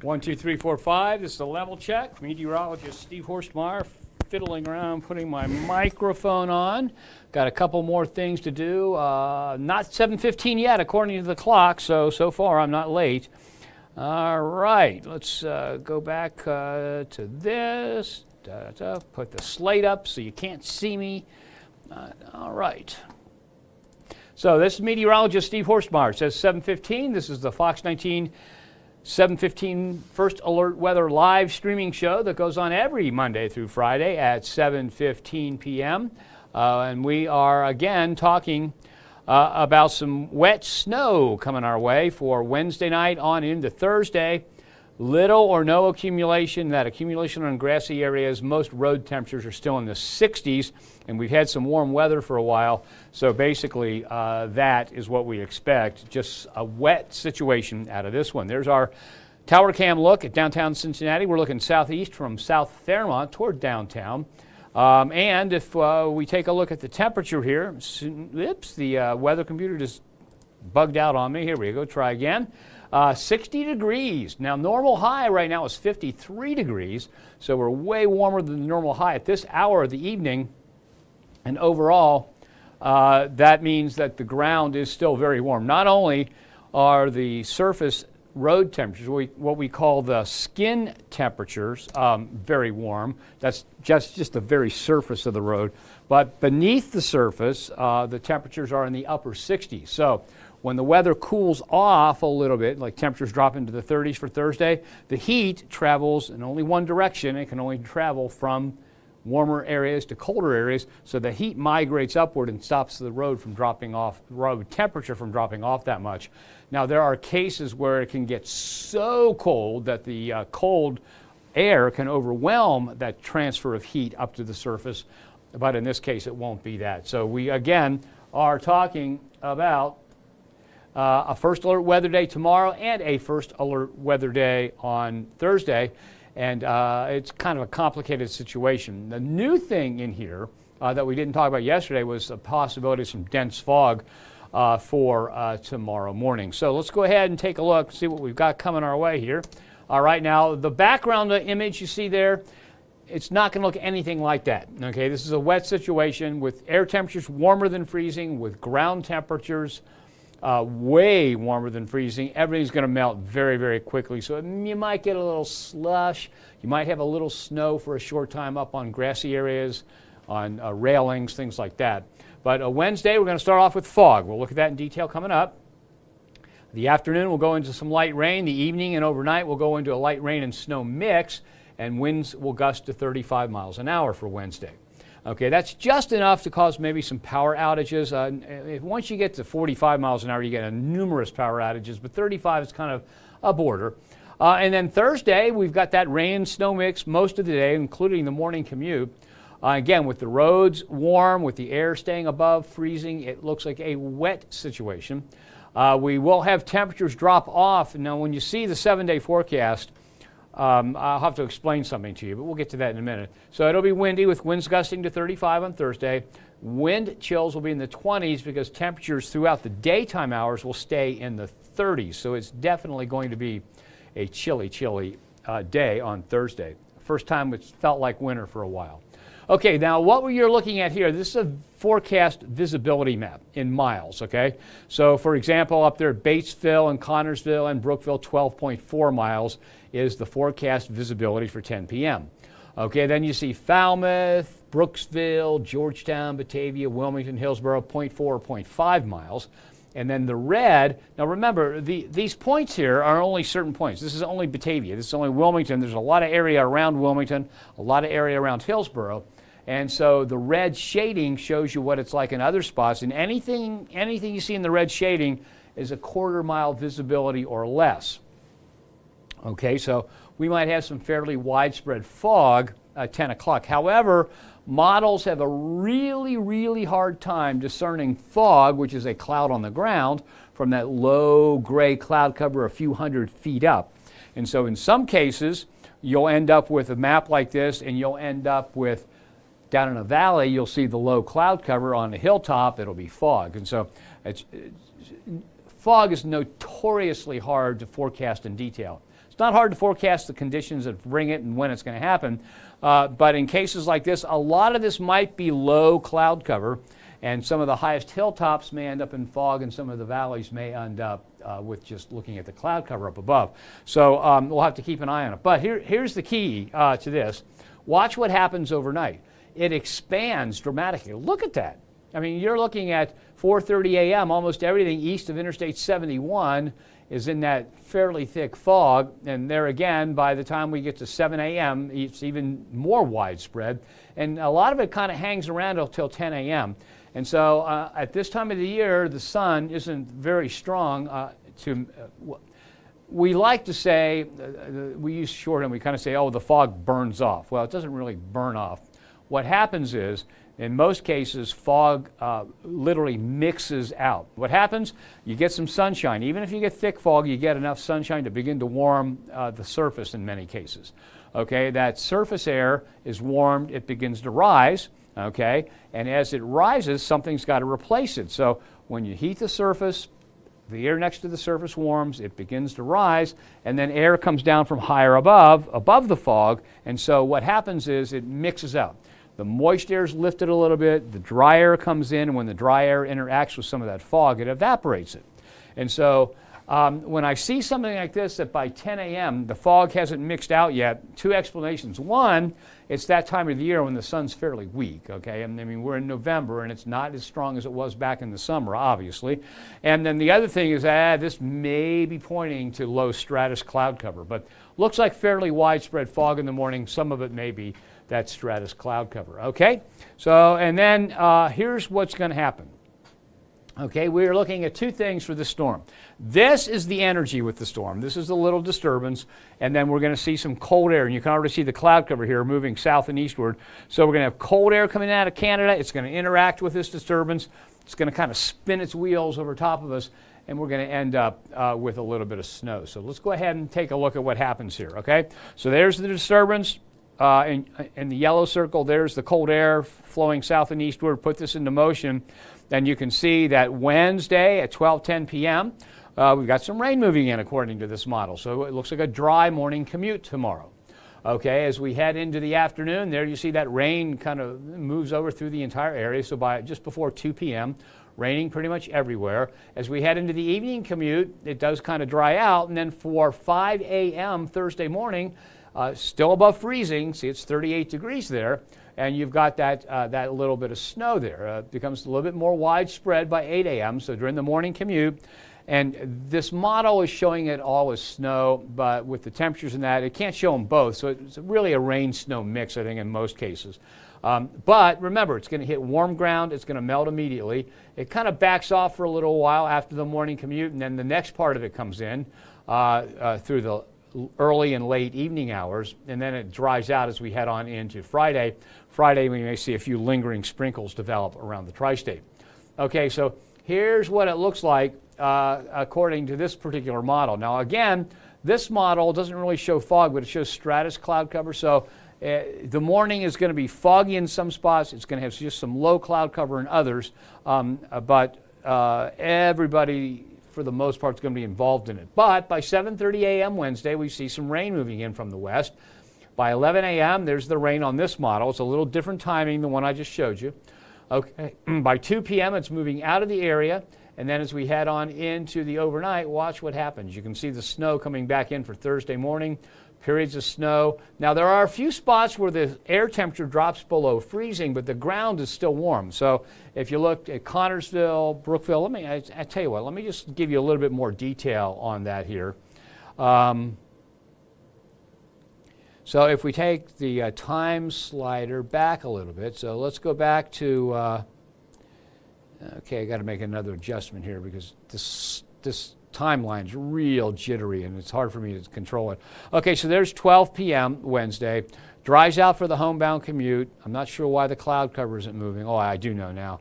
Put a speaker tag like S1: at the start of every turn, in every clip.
S1: 1, 2, 3, 4, 5. This is a level check. Meteorologist Steve Horstmeyer fiddling around, putting my microphone on. Got a couple more things to do. Not 7:15 yet, according to the clock. So far I'm not late. All right, let's go back to this. Put the slate up so you can't see me. All right. So this is meteorologist Steve Horstmeyer. It says 7:15. This is the Fox 19 7:15 First Alert Weather live streaming show that goes on every Monday through Friday at 7:15 p.m. And we are again talking about some wet snow coming our way for Wednesday night on into Thursday. Little or no accumulation. That accumulation on grassy areas. Most road temperatures are still in the 60s, and we've had some warm weather for a while. So basically, that is what we expect. Just a wet situation out of this one. There's our tower cam look at downtown Cincinnati. We're looking southeast from South Fairmont toward downtown. And if we take a look at the temperature here, oops, the weather computer just bugged out on me. Here we go. Try again. 60 degrees. Now, normal high right now is 53 degrees, so we're way warmer than the normal high at this hour of the evening. And overall, that means that the ground is still very warm. Not only are the surface road temperatures, what we call the skin temperatures, very warm. That's just the very surface of the road. But beneath the surface, the temperatures are in the upper 60s. So when the weather cools off a little bit, like temperatures drop into the 30s for Thursday, the heat travels in only one direction. It can only travel from warmer areas to colder areas, so the heat migrates upward and stops the road from dropping off, road temperature from dropping off that much. Now, there are cases where it can get so cold that the cold air can overwhelm that transfer of heat up to the surface, but in this case, it won't be that. So we, again, are talking about a first alert weather day tomorrow and a first alert weather day on Thursday. And it's kind of a complicated situation. The new thing in here that we didn't talk about yesterday was a possibility of some dense fog for tomorrow morning. So let's go ahead and take a look, see what we've got coming our way here. All right, now the background image you see there, it's not going to look anything like that. Okay, this is a wet situation with air temperatures warmer than freezing, with ground temperatures way warmer than freezing. Everything's going to melt very, very quickly. So you might get a little slush. You might have a little snow for a short time up on grassy areas, on railings, things like that. But Wednesday, we're going to start off with fog. We'll look at that in detail coming up. The afternoon, we'll go into some light rain. The evening and overnight, we'll go into a light rain and snow mix, and winds will gust to 35 miles an hour for Wednesday. Okay, that's just enough to cause maybe some power outages. Once you get to 45 miles an hour, you get numerous power outages, but 35 is kind of a border. And then Thursday, we've got that rain and snow mix most of the day, including the morning commute. Again, with the roads warm, with the air staying above freezing, it looks like a wet situation. We will have temperatures drop off. Now, when you see the 7-day forecast, I'll have to explain something to you, but we'll get to that in a minute. So it'll be windy with winds gusting to 35 on Thursday. Wind chills will be in the 20s because temperatures throughout the daytime hours will stay in the 30s. So it's definitely going to be a chilly day on Thursday. First time it's felt like winter for a while. Okay, now what you're looking at here, this is a forecast visibility map in miles, okay? So for example, up there at Batesville and Connorsville and Brookville, 12.4 miles is the forecast visibility for 10 p.m. Okay, then you see Falmouth, Brooksville, Georgetown, Batavia, Wilmington, Hillsborough, 0.4 or 0.5 miles. And then the red, now remember, these points here are only certain points. This is only Batavia, this is only Wilmington. There's a lot of area around Wilmington, a lot of area around Hillsborough. And so the red shading shows you what it's like in other spots. And anything you see in the red shading is a quarter-mile visibility or less. Okay, so we might have some fairly widespread fog at 10 o'clock. However, models have a really, really hard time discerning fog, which is a cloud on the ground, from that low gray cloud cover a few hundred feet up. And so in some cases, you'll end up with a map like this, and you'll end up with, down in a valley, you'll see the low cloud cover. On a hilltop, it'll be fog. And so fog is notoriously hard to forecast in detail. It's not hard to forecast the conditions that bring it and when it's going to happen. But in cases like this, a lot of this might be low cloud cover, and some of the highest hilltops may end up in fog, and some of the valleys may end up with just looking at the cloud cover up above. So we'll have to keep an eye on it. But here's the key to this. Watch what happens overnight. It expands dramatically. Look at that. I mean, you're looking at 4:30 a.m. Almost everything east of Interstate 71 is in that fairly thick fog. And there again, by the time we get to 7 a.m., it's even more widespread. And a lot of it kind of hangs around until 10 a.m. And so at this time of the year, the sun isn't very strong. We like to say, we use shorthand, we kind of say, oh, the fog burns off. Well, it doesn't really burn off. What happens is, in most cases, fog literally mixes out. What happens? You get some sunshine. Even if you get thick fog, you get enough sunshine to begin to warm the surface in many cases. Okay, that surface air is warmed, it begins to rise, okay, and as it rises, something's got to replace it. So when you heat the surface, the air next to the surface warms, it begins to rise, and then air comes down from higher above the fog, and so what happens is it mixes out. The moist air is lifted a little bit, the dry air comes in, and when the dry air interacts with some of that fog, it evaporates it. And so when I see something like this, that by 10 a.m. the fog hasn't mixed out yet, two explanations. One, it's that time of the year when the sun's fairly weak, okay? I mean, we're in November, and it's not as strong as it was back in the summer, obviously. And then the other thing is, this may be pointing to low stratus cloud cover, but looks like fairly widespread fog in the morning. Some of it may be that stratus cloud cover, okay? So, and then here's what's going to happen. Okay, we're looking at two things for the storm. This is the energy with the storm. This is the little disturbance, and then we're going to see some cold air, and you can already see the cloud cover here moving south and eastward. So we're going to have cold air coming out of Canada. It's going to interact with this disturbance. It's going to kind of spin its wheels over top of us, and we're going to end up with a little bit of snow. So let's go ahead and take a look at what happens here, okay? So there's the disturbance. In the yellow circle, there's the cold air flowing south and eastward. Put this into motion, then you can see that Wednesday at 12:10 p.m., we've got some rain moving in according to this model. So it looks like a dry morning commute tomorrow. Okay, as we head into the afternoon, there you see that rain kind of moves over through the entire area. So by just before 2 p.m., raining pretty much everywhere. As we head into the evening commute, it does kind of dry out. And then for 5 a.m. Thursday morning, still above freezing, see it's 38 degrees there, and you've got that little bit of snow there. It becomes a little bit more widespread by 8 a.m., so during the morning commute. And this model is showing it all as snow, but with the temperatures and that, it can't show them both, so it's really a rain-snow mix, I think, in most cases. But remember, it's going to hit warm ground, it's going to melt immediately. It kind of backs off for a little while after the morning commute, and then the next part of it comes in through the early and late evening hours, and then it dries out as we head on into Friday. Friday, we may see a few lingering sprinkles develop around the tri-state. Okay, so here's what it looks like according to this particular model. Now again, this model doesn't really show fog, but it shows stratus cloud cover. So the morning is going to be foggy in some spots. It's going to have just some low cloud cover in others, but everybody, for the most part, is going to be involved in it. But by 7:30 a.m. Wednesday, we see some rain moving in from the west. By 11 a.m., there's the rain on this model. It's a little different timing than one I just showed you. Okay. By 2 p.m., it's moving out of the area. And then as we head on into the overnight, watch what happens. You can see the snow coming back in for Thursday morning, periods of snow. Now, there are a few spots where the air temperature drops below freezing, but the ground is still warm. So if you look at Connorsville, Brookville, I tell you what, let me just give you a little bit more detail on that here. So if we take the time slider back a little bit, so let's go back to, okay, I got to make another adjustment here because this timeline is real jittery and it's hard for me to control it. Okay, so there's 12 p.m. Wednesday. Dries out for the homebound commute. I'm not sure why the cloud cover isn't moving. Oh, I do know now.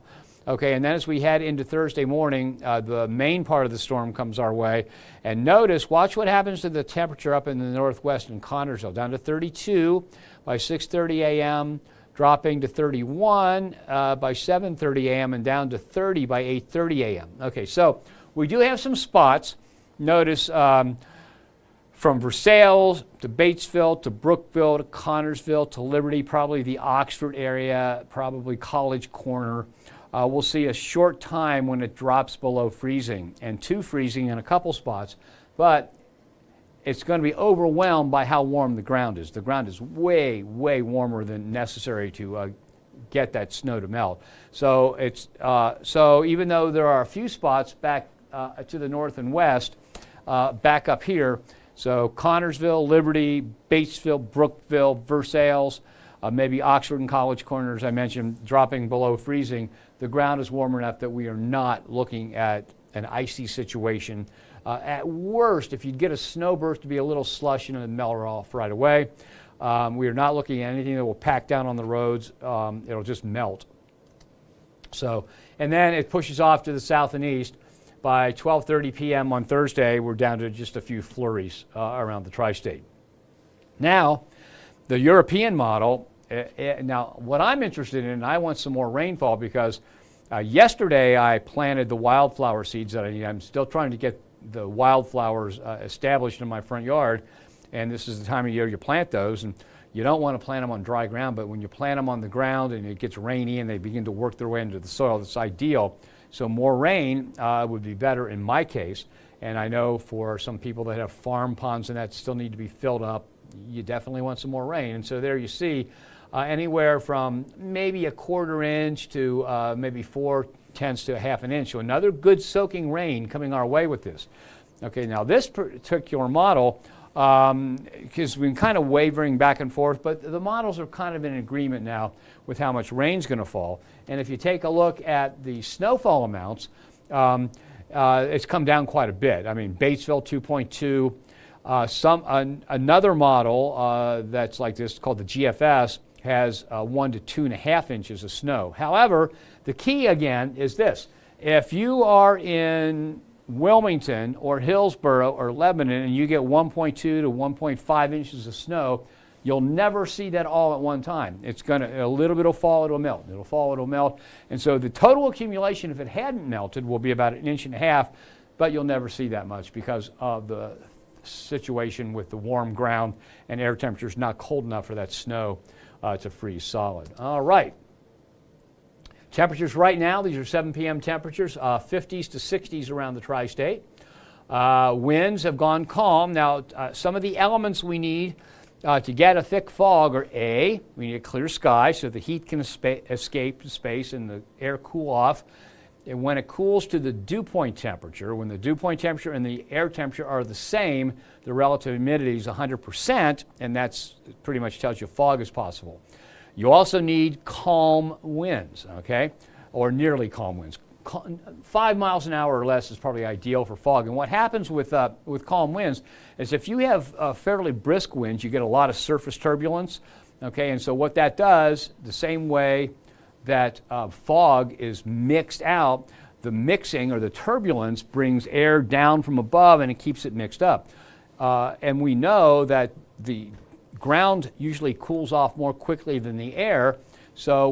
S1: Okay, and then as we head into Thursday morning, the main part of the storm comes our way. And notice, watch what happens to the temperature up in the northwest in Connorsville, down to 32 by 6:30 a.m., dropping to 31 by 7:30 a.m., and down to 30 by 8:30 a.m. Okay, so we do have some spots. Notice from Versailles to Batesville to Brookville to Connorsville to Liberty, probably the Oxford area, probably College Corner. We'll see a short time when it drops below freezing and to freezing in a couple spots, but it's going to be overwhelmed by how warm the ground is. The ground is way, way warmer than necessary to get that snow to melt. So so even though there are a few spots back to the north and west, back up here, so Connorsville, Liberty, Batesville, Brookville, Versailles, maybe Oxford and College Corner, as I mentioned, dropping below freezing, the ground is warm enough that we are not looking at an icy situation. At worst, if you get a snowburst to be a little slush and it'll melt off right away. We are not looking at anything that will pack down on the roads. It'll just melt. So, and then it pushes off to the south and east. By 12:30 p.m. on Thursday, we're down to just a few flurries around the tri-state. Now, the European model, now what I'm interested in, I want some more rainfall because yesterday I planted the wildflower seeds that I need. I'm still trying to get the wildflowers established in my front yard, and this is the time of year you plant those, and you don't want to plant them on dry ground, but when you plant them on the ground and it gets rainy and they begin to work their way into the soil, that's ideal. So more rain would be better in my case, and I know for some people that have farm ponds and that still need to be filled up, you definitely want some more rain. And so there you see anywhere from maybe a 1/4 inch to maybe 4/10 to a 1/2 inch. So another good soaking rain coming our way with this. Okay, now this particular model, because we've been kind of wavering back and forth, but the models are kind of in agreement now with how much rain's going to fall. And if you take a look at the snowfall amounts, it's come down quite a bit. I mean, Batesville 2.2. Another model that's like this called the GFS has 1 to 2.5 inches of snow. However, the key again is this. If you are in Wilmington or Hillsborough or Lebanon and you get 1.2 to 1.5 inches of snow, you'll never see that all at one time. It's going to, a little bit will fall, it'll melt. It'll fall, it'll melt. And so the total accumulation, if it hadn't melted, will be about 1.5 inches, but you'll never see that much because of the situation with the warm ground and air temperatures not cold enough for that snow to freeze solid. All right. Temperatures right now, these are 7 p.m. temperatures, 50s to 60s around the tri-state. Winds have gone calm. Now, some of the elements we need to get a thick fog are A, we need a clear sky so the heat can escape to space and the air cool off. And when it cools to the dew point temperature, when the dew point temperature and the air temperature are the same, the relative humidity is 100%, and that's pretty much tells you fog is possible. You also need calm winds, okay, or nearly calm winds. 5 miles an hour or less is probably ideal for fog. And what happens with calm winds is if you have fairly brisk winds, you get a lot of surface turbulence, okay, and so what that does, the same way that fog is mixed out, the mixing or the turbulence brings air down from above and it keeps it mixed up. And we know that the ground usually cools off more quickly than the air, so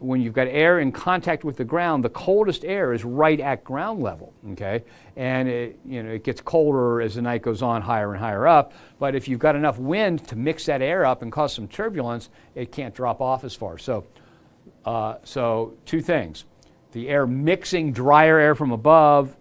S1: when you've got air in contact with the ground, the coldest air is right at ground level, okay? And it gets colder as the night goes on, higher and higher up, but if you've got enough wind to mix that air up and cause some turbulence, it can't drop off as far. So two things. The air mixing drier air from above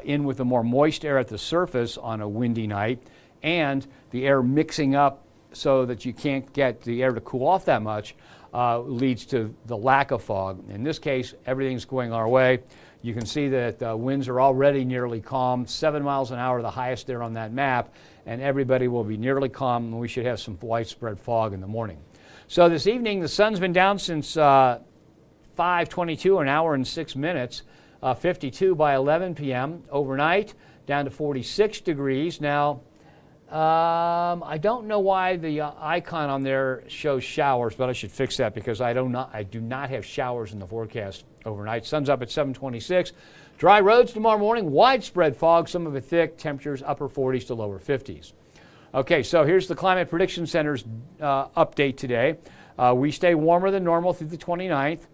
S1: in with the more moist air at the surface on a windy night, and the air mixing up so that you can't get the air to cool off that much leads to the lack of fog. In this case, everything's going our way. You can see that winds are already nearly calm, 7 miles an hour, the highest there on that map, and everybody will be nearly calm, and we should have some widespread fog in the morning. So this evening, the sun's been down since 5:22, an hour and 6 minutes, 52 by 11 p.m. Overnight, down to 46 degrees. Now, I don't know why the icon on there shows showers, but I should fix that because I do not have showers in the forecast overnight. Sun's up at 7:26. Dry roads tomorrow morning, widespread fog, some of it thick, temperatures upper 40s to lower 50s. Okay, so here's the Climate Prediction Center's update today. We stay warmer than normal through the 29th.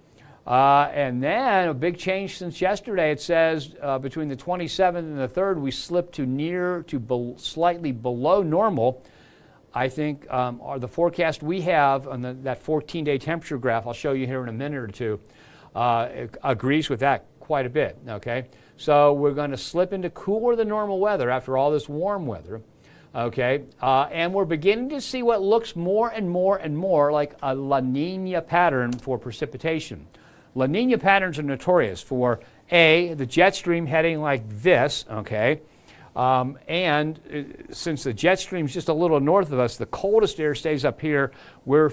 S1: And then a big change since yesterday. It says between the 27th and the 3rd, we slipped to near to slightly below normal. I think the forecast we have on that 14-day temperature graph, I'll show you here in a minute or two, agrees with that quite a bit, okay? So we're going to slip into cooler than normal weather after all this warm weather, okay? And we're beginning to see what looks more and more and more like a La Nina pattern for precipitation. La Nina patterns are notorious for, A, the jet stream heading like this, okay? And since the jet stream is just a little north of us, the coldest air stays up here. We're,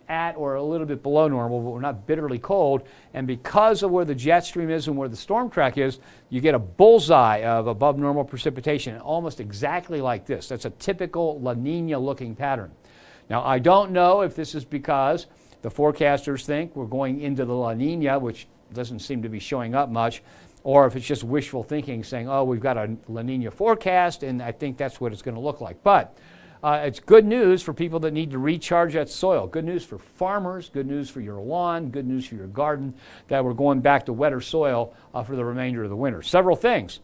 S1: at or a little bit below normal, but we're not bitterly cold. And because of where the jet stream is and where the storm track is, you get a bullseye of above normal precipitation, almost exactly like this. That's a typical La Nina looking pattern. Now, I don't know if this is because the forecasters think we're going into the La Nina, which doesn't seem to be showing up much, or if it's just wishful thinking, saying, oh, we've got a La Nina forecast, and I think that's what it's going to look like. But it's good news for people that need to recharge that soil. Good news for farmers, good news for your lawn, good news for your garden, that we're going back to wetter soil for the remainder of the winter. Several things.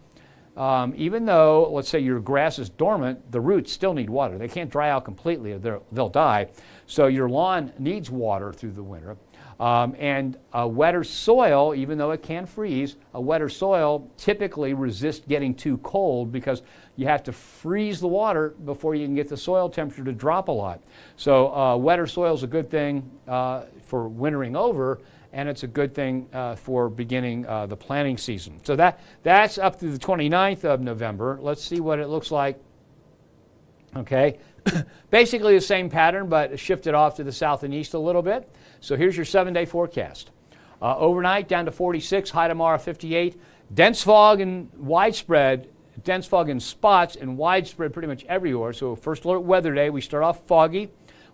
S1: Even though, let's say, your grass is dormant, the roots still need water. They can't dry out completely or they'll die. So your lawn needs water through the winter. And a wetter soil, even though it can freeze, a wetter soil typically resists getting too cold because you have to freeze the water before you can get the soil temperature to drop a lot. So wetter soil is a good thing for wintering over, and it's a good thing for beginning the planting season. So that's up through the 29th of November. Let's see what it looks like. Okay, basically the same pattern, but shifted off to the south and east a little bit. So here's your 7-day forecast. Overnight down to 46, high tomorrow 58. Dense fog and widespread, dense fog in spots and widespread pretty much everywhere. So first alert weather day, we start off foggy,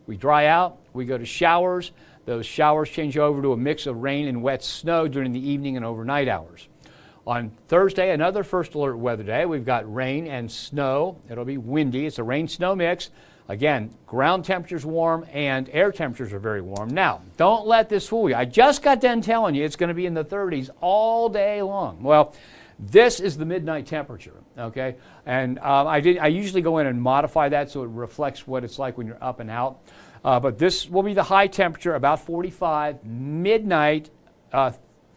S1: we dry out, we go to showers. Those showers change over to a mix of rain and wet snow during the evening and overnight hours. On Thursday, another first alert weather day, we've got rain and snow. It'll be windy. It's a rain-snow mix. Again, ground temperatures warm and air temperatures are very warm. Now, don't let this fool you. I just got done telling you it's going to be in the 30s all day long. Well, this is the midnight temperature, okay? And I usually go in and modify that so it reflects what it's like when you're up and out. But this will be the high temperature, about 45, midnight,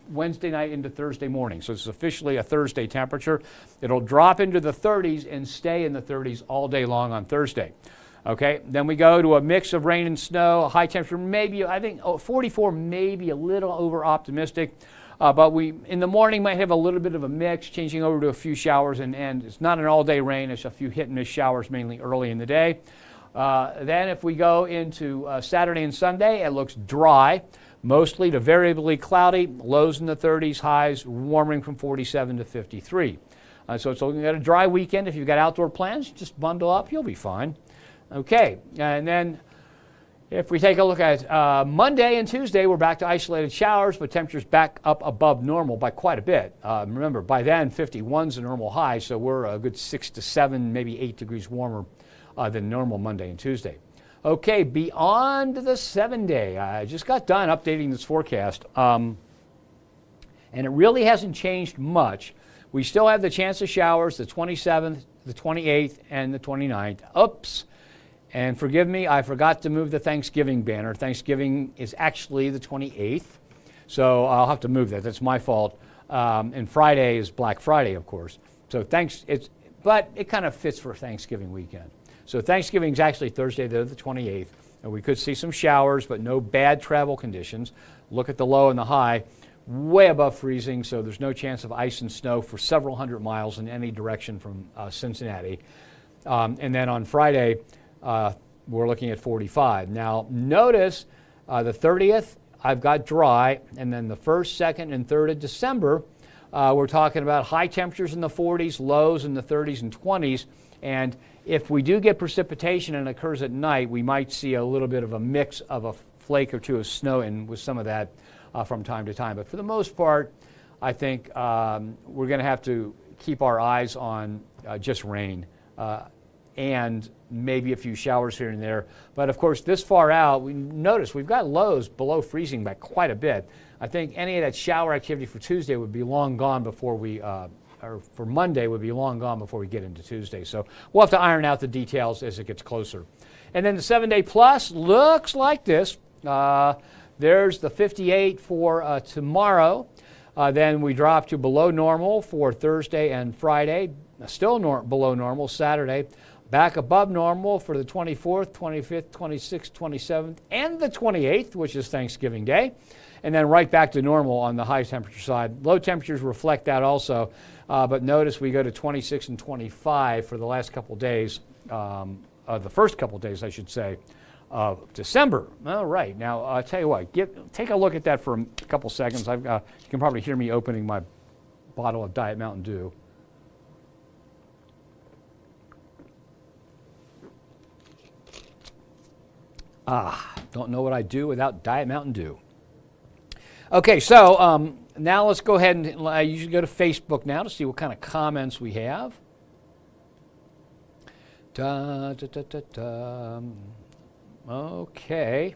S1: Wednesday night into Thursday morning. So it's officially a Thursday temperature. It'll drop into the 30s and stay in the 30s all day long on Thursday. Okay, then we go to a mix of rain and snow, a high temperature, maybe, I think 44, maybe a little over optimistic. But we, in the morning, might have a little bit of a mix, changing over to a few showers, and it's not an all-day rain. It's a few hit-and-miss showers, mainly early in the day. Then if we go into Saturday and Sunday, it looks dry, mostly to variably cloudy, lows in the 30s, highs warming from 47 to 53. So it's looking at a dry weekend. If you've got outdoor plans, just bundle up, you'll be fine. Okay, and then if we take a look at Monday and Tuesday, we're back to isolated showers, but temperatures back up above normal by quite a bit. Remember, by then, 51's a normal high, so we're a good 6 to 7, maybe 8 degrees warmer than normal Monday and Tuesday. Okay, beyond the 7-day, I just got done updating this forecast, and it really hasn't changed much. We still have the chance of showers the 27th, the 28th, and the 29th. Oops. And forgive me, I forgot to move the Thanksgiving banner. Thanksgiving is actually the 28th, so I'll have to move that. That's my fault. And Friday is Black Friday, of course. So but it kind of fits for Thanksgiving weekend. So Thanksgiving is actually Thursday, the 28th, and we could see some showers, but no bad travel conditions. Look at the low and the high, way above freezing, so there's no chance of ice and snow for several hundred miles in any direction from Cincinnati. And then on Friday, we're looking at 45. Now, notice the 30th, I've got dry, and then the 1st, 2nd, and 3rd of December, we're talking about high temperatures in the 40s, lows in the 30s and 20s, and if we do get precipitation and it occurs at night, we might see a little bit of a mix of a flake or two of snow in with some of that from time to time. But for the most part, I think we're going to have to keep our eyes on just rain. and maybe a few showers here and there. But of course, this far out, we notice we've got lows below freezing by quite a bit. I think any of that shower activity for Tuesday would be long gone before we, or for Monday would be long gone before we get into Tuesday. So we'll have to iron out the details as it gets closer. And then the 7-day plus looks like this. There's the 58 for tomorrow. Then we drop to below normal for Thursday and Friday. Still below normal Saturday. Back above normal for the 24th, 25th, 26th, 27th, and the 28th, which is Thanksgiving Day. And then right back to normal on the high temperature side. Low temperatures reflect that also. But notice we go to 26 and 25 for the last couple days, the first couple days, I should say, of December. All right. Now, I'll tell you what, take a look at that for a couple seconds. You can probably hear me opening my bottle of Diet Mountain Dew. Don't know what I'd do without Diet Mountain Dew. Okay, so now let's go ahead and I usually go to Facebook now to see what kind of comments we have. Okay.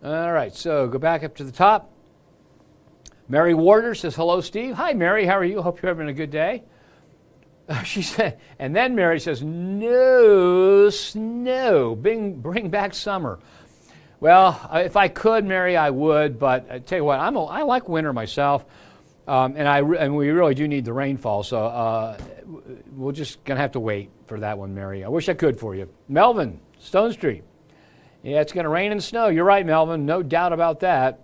S1: All right, so go back up to the top. Mary Warder says, hello, Steve. Hi, Mary. How are you? Hope you're having a good day. She said, and then Mary says, no snow. Bring back summer. Well, if I could, Mary, I would. But I tell you what, I like winter myself, and we really do need the rainfall. So we're just gonna have to wait for that one, Mary. I wish I could for you. Melvin, Stone Street. Yeah, it's gonna rain and snow. You're right, Melvin. No doubt about that.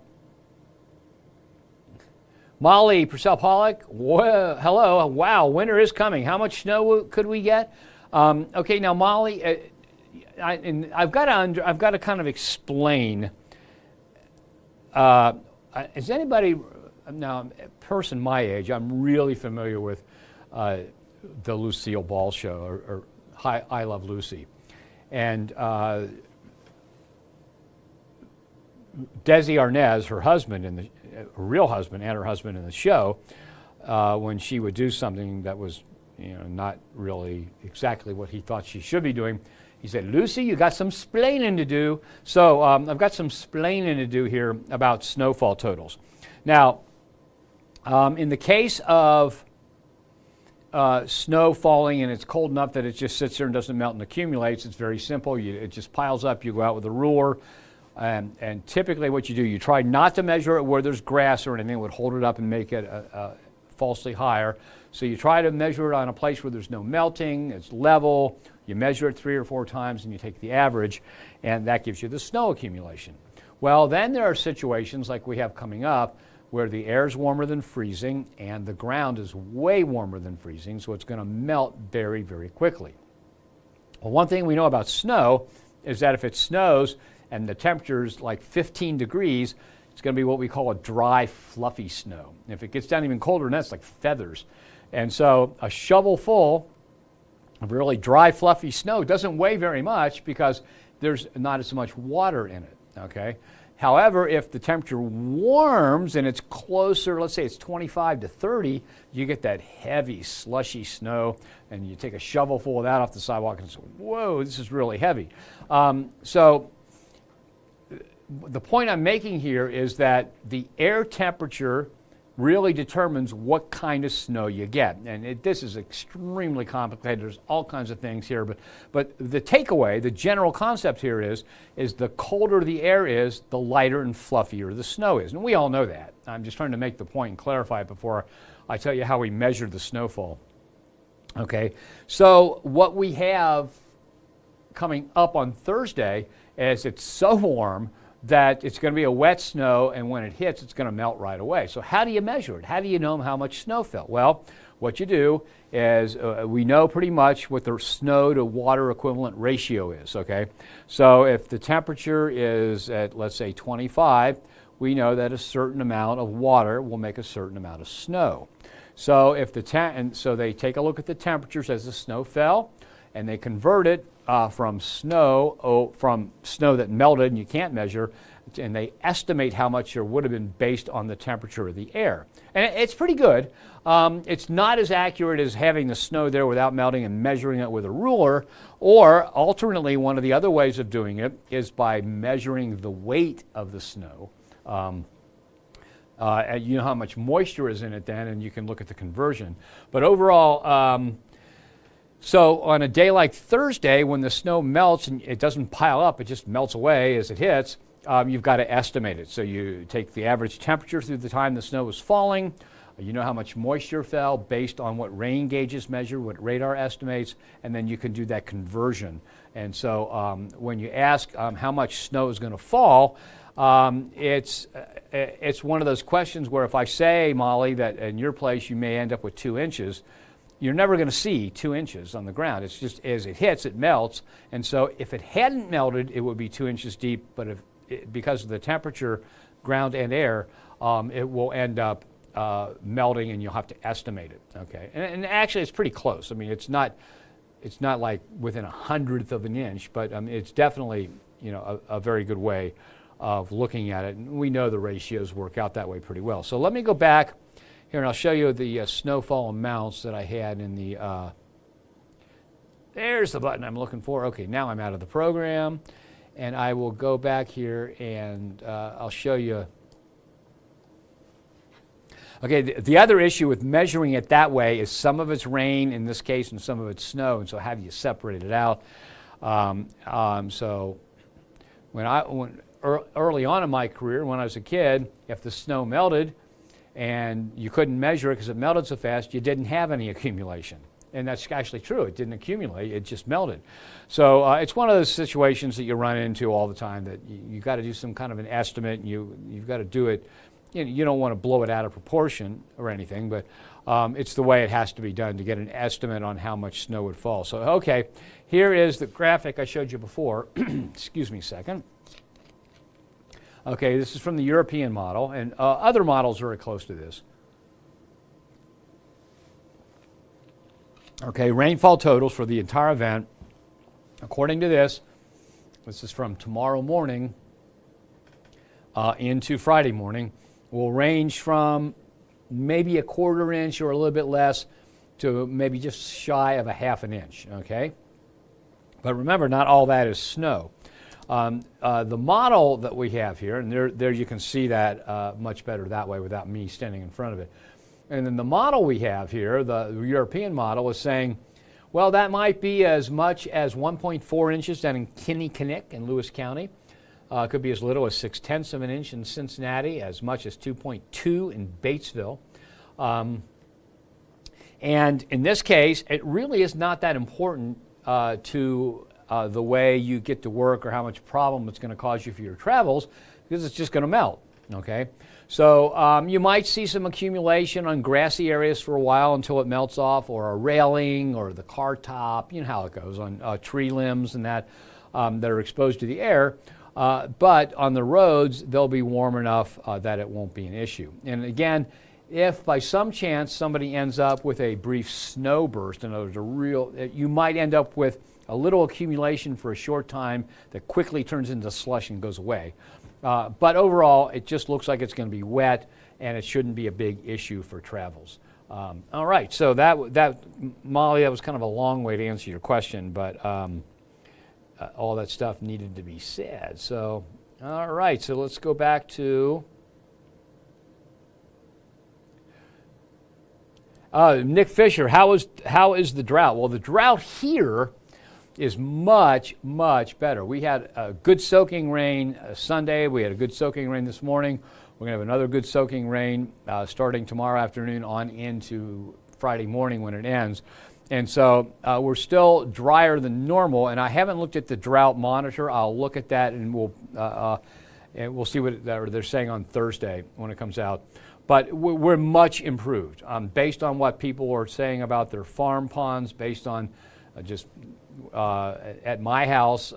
S1: Molly Purcell Pollock, hello. Wow, winter is coming. How much snow could we get? Okay, now Molly, I've got to kind of explain. Is anybody now a person my age? I'm really familiar with the Lucille Ball show or I Love Lucy, and Desi Arnaz, her husband her real husband and her husband in the show, when she would do something that was, not really exactly what he thought she should be doing, he said, Lucy, you got some splaining to do. So I've got some splaining to do here about snowfall totals. Now, in the case of snow falling and it's cold enough that it just sits there and doesn't melt and accumulates, it's very simple. It just piles up. You go out with a ruler. And typically what you do, you try not to measure it where there's grass or anything that would hold it up and make it falsely higher. So you try to measure it on a place where there's no melting, it's level, you measure it 3 or 4 times and you take the average, and that gives you the snow accumulation. Well, then there are situations like we have coming up where the air is warmer than freezing and the ground is way warmer than freezing, so it's going to melt very, very quickly. Well, one thing we know about snow is that if it snows and the temperature is like 15 degrees, it's going to be what we call a dry, fluffy snow. And if it gets down even colder than that, it's like feathers. And so a shovel full of really dry, fluffy snow doesn't weigh very much because there's not as much water in it, okay? However, if the temperature warms and it's closer, let's say it's 25 to 30, you get that heavy, slushy snow, and you take a shovel full of that off the sidewalk and say, whoa, this is really heavy. So the point I'm making here is that the air temperature really determines what kind of snow you get. And this is extremely complicated. There's all kinds of things here. But the takeaway, the general concept here is the colder the air is, the lighter and fluffier the snow is. And we all know that. I'm just trying to make the point and clarify it before I tell you how we measure the snowfall. Okay, so what we have coming up on Thursday is it's so warm that it's going to be a wet snow, and when it hits, it's going to melt right away. So how do you measure it? How do you know how much snow fell? Well, what you do is we know pretty much what the snow to water equivalent ratio is, okay? So if the temperature is at, let's say, 25, we know that a certain amount of water will make a certain amount of snow. So if so they take a look at the temperatures as the snow fell, and they convert it from snow that melted and you can't measure, and they estimate how much there would have been based on the temperature of the air. And it's pretty good. It's not as accurate as having the snow there without melting and measuring it with a ruler, or alternately, one of the other ways of doing it is by measuring the weight of the snow. You know how much moisture is in it then, and you can look at the conversion. But overall, so on a day like Thursday, when the snow melts and it doesn't pile up, it just melts away as it hits, you've got to estimate it. So you take the average temperature through the time the snow was falling, you know how much moisture fell based on what rain gauges measure, what radar estimates, and then you can do that conversion. And so when you ask how much snow is going to fall, it's one of those questions where if I say, Molly, that in your place you may end up with 2 inches, you're never going to see 2 inches on the ground. It's just as it hits, it melts. And so if it hadn't melted, it would be 2 inches deep. But because of the temperature, ground and air, it will end up melting, and you'll have to estimate it. Okay, and actually, it's pretty close. I mean, it's not like within 1/100th of an inch, but it's definitely a very good way of looking at it. And we know the ratios work out that way pretty well. So let me go back here, and I'll show you the snowfall amounts that I had in the, there's the button I'm looking for. Okay, now I'm out of the program, and I will go back here, and I'll show you. Okay, the other issue with measuring it that way is some of it's rain in this case, and some of it's snow, and so how do you separate it out? So early on in my career, when I was a kid, if the snow melted, and you couldn't measure it because it melted so fast, you didn't have any accumulation. And that's actually true. It didn't accumulate, it just melted. So it's one of those situations that you run into all the time, that you got to do some kind of an estimate, and you've got to do it. You don't want to blow it out of proportion or anything, but it's the way it has to be done to get an estimate on how much snow would fall. So, okay, here is the graphic I showed you before. Excuse me a second. Okay, this is from the European model, and other models are very close to this. Okay, rainfall totals for the entire event, according to this is from tomorrow morning into Friday morning, will range from maybe a 1/4 inch or a little bit less to maybe just shy of a 1/2 inch, okay? But remember, not all that is snow. The model that we have here, and there you can see that much better that way without me standing in front of it. And then the model we have here, the European model, is saying, well, that might be as much as 1.4 inches down in Kinnickinnick in Lewis County. Could be as little as 6/10 of an inch in Cincinnati, as much as 2.2 in Batesville. And in this case, it really is not that important to the way you get to work or how much problem it's going to cause you for your travels, because it's just going to melt, okay? So you might see some accumulation on grassy areas for a while until it melts off, or a railing or the car top, you know how it goes, on tree limbs and that are exposed to the air. But on the roads, they'll be warm enough that it won't be an issue. And again, if by some chance somebody ends up with a brief snow burst, in other words, you might end up with a little accumulation for a short time that quickly turns into slush and goes away. But overall, it just looks like it's going to be wet, and it shouldn't be a big issue for travels. All right, so Molly, that was kind of a long way to answer your question, but all that stuff needed to be said. So, all right, so let's go back to Nick Fisher. How is the drought? Well, the drought here is much, much better. We had a good soaking rain Sunday. We had a good soaking rain this morning. We're going to have another good soaking rain starting tomorrow afternoon on into Friday morning when it ends. And so we're still drier than normal, and I haven't looked at the drought monitor. I'll look at that, and we'll see what they're saying on Thursday when it comes out. But we're much improved based on what people are saying about their farm ponds, based on Just at my house,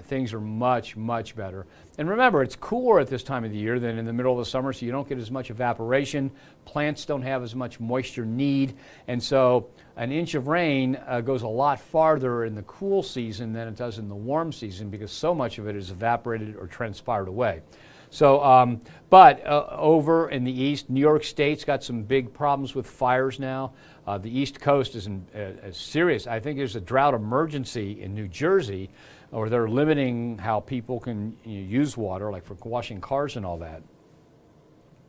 S1: things are much, much better. And remember, it's cooler at this time of the year than in the middle of the summer, so you don't get as much evaporation. Plants don't have as much moisture need, and so an inch of rain goes a lot farther in the cool season than it does in the warm season because so much of it is evaporated or transpired away. So, but over in the east, New York State's got some big problems with fires now. The East Coast is serious. I think there's a drought emergency in New Jersey, or they're limiting how people can use water, like for washing cars and all that.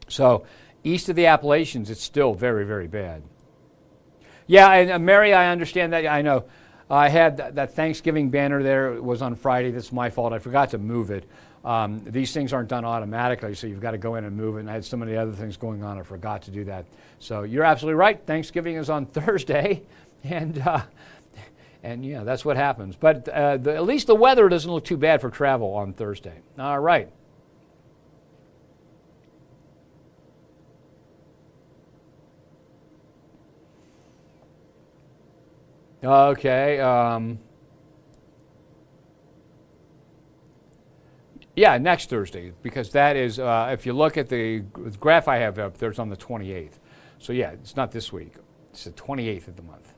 S1: So, east of the Appalachians, it's still very, very bad. Yeah, and Mary, I understand that. I know. I had that Thanksgiving banner there. It was on Friday. That's my fault. I forgot to move it. These things aren't done automatically, so you've got to go in and move it. And I had so many other things going on, I forgot to do that. So you're absolutely right. Thanksgiving is on Thursday, and yeah, that's what happens. But at least the weather doesn't look too bad for travel on Thursday. All right. Okay. Yeah, next Thursday, because that is, if you look at the graph I have up there, it's on the 28th. So yeah, it's not this week. It's the 28th of the month.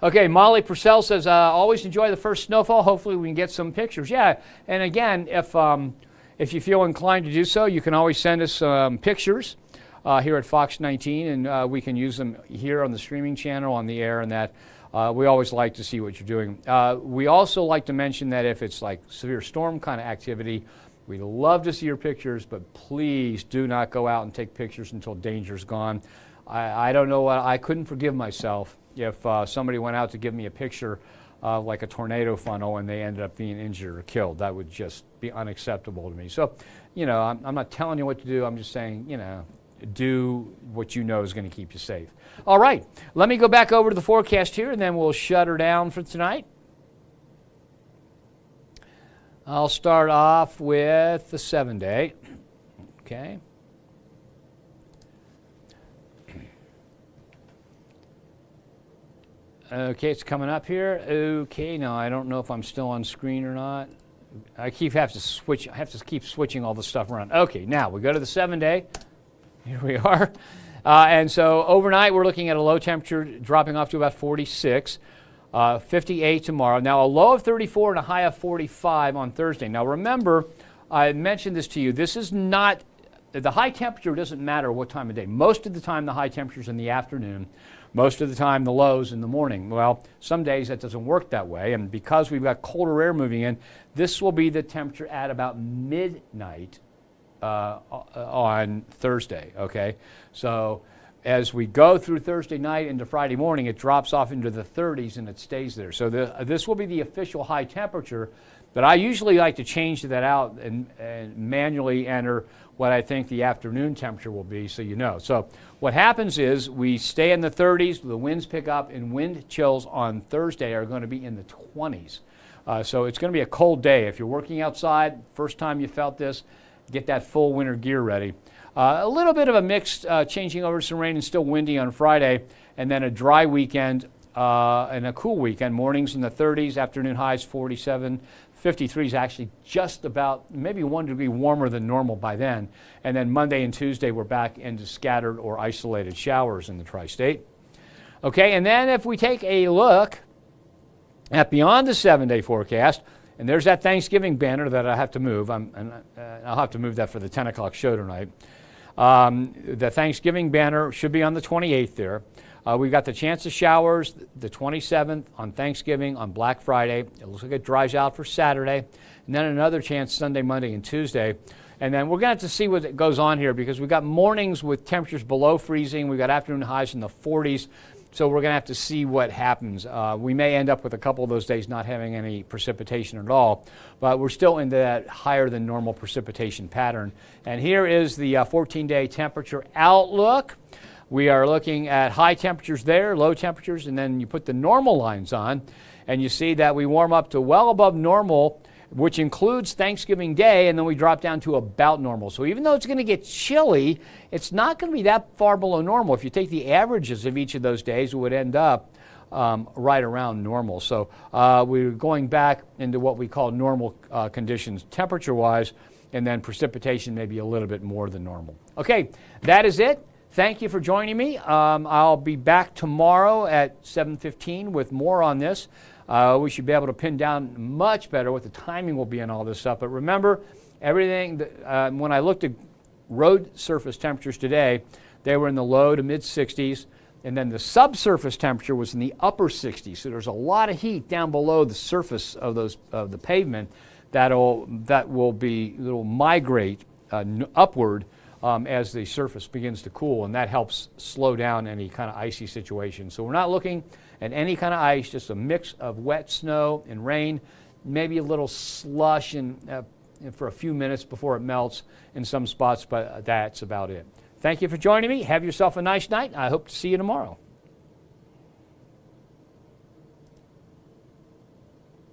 S1: Okay, Molly Purcell says, always enjoy the first snowfall. Hopefully we can get some pictures. Yeah, and again, if you feel inclined to do so, you can always send us pictures here at Fox 19, and we can use them here on the streaming channel, on the air, and that. We always like to see what you're doing. We also like to mention that if it's like severe storm kind of activity, we'd love to see your pictures, but please do not go out and take pictures until danger's gone. I don't know what, I couldn't forgive myself if somebody went out to give me a picture of like a tornado funnel and they ended up being injured or killed. That would just be unacceptable to me. So, you know, I'm not telling you what to do. I'm just saying, you know, do what you know is going to keep you safe. All right, let me go back over to the forecast here, and then we'll shut her down for tonight. I'll start off with the 7-day. Okay. Okay, it's coming up here. Okay, now I don't know if I'm still on screen or not. I have to keep switching all the stuff around. Okay, now we go to the 7-day. Here we are. And so overnight, we're looking at a low temperature dropping off to about 46, 58 tomorrow. Now, a low of 34 and a high of 45 on Thursday. Now, remember, I mentioned this to you. This is not, the high temperature doesn't matter what time of day. Most of the time, the high temperature's in the afternoon. Most of the time, the low's in the morning. Well, some days that doesn't work that way. And because we've got colder air moving in, this will be the temperature at about midnight on Thursday, okay? So as we go through Thursday night into Friday morning, it drops off into the 30s and it stays there. So this will be the official high temperature, but I usually like to change that out and manually enter what I think the afternoon temperature will be, so you know. So what happens is we stay in the 30s, the winds pick up, and wind chills on Thursday are going to be in the 20s. So it's going to be a cold day. If you're working outside, first time you felt this, get that full winter gear ready. A little bit of a mix, changing over to some rain and still windy on Friday, and then a dry weekend and a cool weekend. Mornings in the 30s, afternoon highs 47, 53 is actually just about maybe 1 degree warmer than normal by then. And then Monday and Tuesday, we're back into scattered or isolated showers in the tri-state. Okay, and then if we take a look at beyond the 7-day forecast, and there's that Thanksgiving banner that I have to move. I'll have to move that for the 10 o'clock show tonight. The Thanksgiving banner should be on the 28th there. We've got the chance of showers the 27th on Thanksgiving, on Black Friday. It looks like it dries out for Saturday. And then another chance Sunday, Monday, and Tuesday. And then we're going to have to see what goes on here because we've got mornings with temperatures below freezing. We've got afternoon highs in the 40s. So we're going to have to see what happens. We may end up with a couple of those days not having any precipitation at all, but we're still into that higher than normal precipitation pattern. And here is the 14-day temperature outlook. We are looking at high temperatures there, low temperatures, and then you put the normal lines on, and you see that we warm up to well above normal, which includes Thanksgiving Day, and then we drop down to about normal. So even though it's going to get chilly, it's not going to be that far below normal. If you take the averages of each of those days, it would end up right around normal. So we're going back into what we call normal conditions temperature-wise, and then precipitation maybe a little bit more than normal. Okay, that is it. Thank you for joining me. I'll be back tomorrow at 7:15 with more on this. We should be able to pin down much better what the timing will be and all this stuff. But remember, everything, when I looked at road surface temperatures today, they were in the low to mid 60s. And then the subsurface temperature was in the upper 60s. So there's a lot of heat down below the surface of the pavement that will migrate upward as the surface begins to cool, and that helps slow down any kind of icy situation. So we're not looking at any kind of ice, just a mix of wet snow and rain, maybe a little slush for a few minutes before it melts in some spots, but that's about it. Thank you for joining me. Have yourself a nice night. I hope to see you tomorrow.